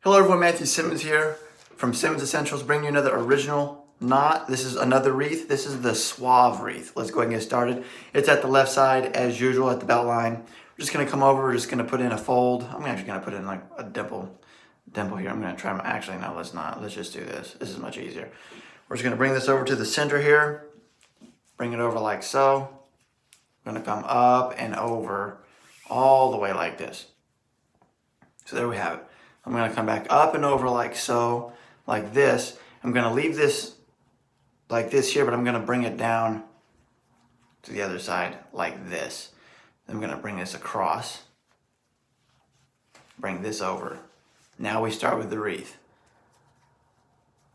Hello everyone, Matthew Simmons here from Simmonsessentials, bringing you another original knot. This is another wreath. This is the Suave Wreath. Let's go ahead and get started. It's at the left side as usual at the belt line. We're just gonna come over, we're just gonna put in a fold. I'm actually gonna put in like a dimple here. I'm gonna try, actually no, let's not. Let's just do this. This is much easier. We're just gonna bring this over to the center here. Bring it over like so. We're gonna come up and over all the way like this. So there we have it. I'm gonna come back up and over like so, like this. I'm gonna leave this like this here, but I'm gonna bring it down to the other side like this. Then I'm gonna bring this across, bring this over. Now we start with the wreath.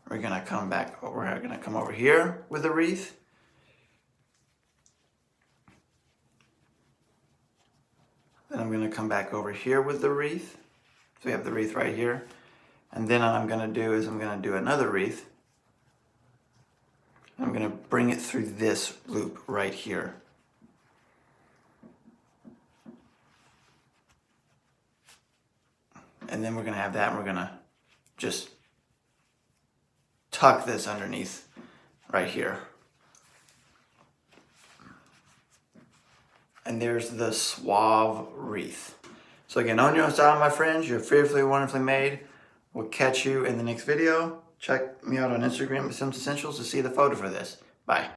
We're gonna come back, we're gonna come over here with the wreath. Then I'm gonna come back over here with the wreath. So we have the wreath right here. And then what I'm gonna do is I'm gonna do another wreath. I'm gonna bring it through this loop right here. And then we're gonna have that and we're gonna just tuck this underneath right here. And there's the Suave Wreath. So again, own your own style, my friends. You're fearfully, wonderfully made. We'll catch you in the next video. Check me out on Instagram at Simmonsessentials to see the photo for this. Bye.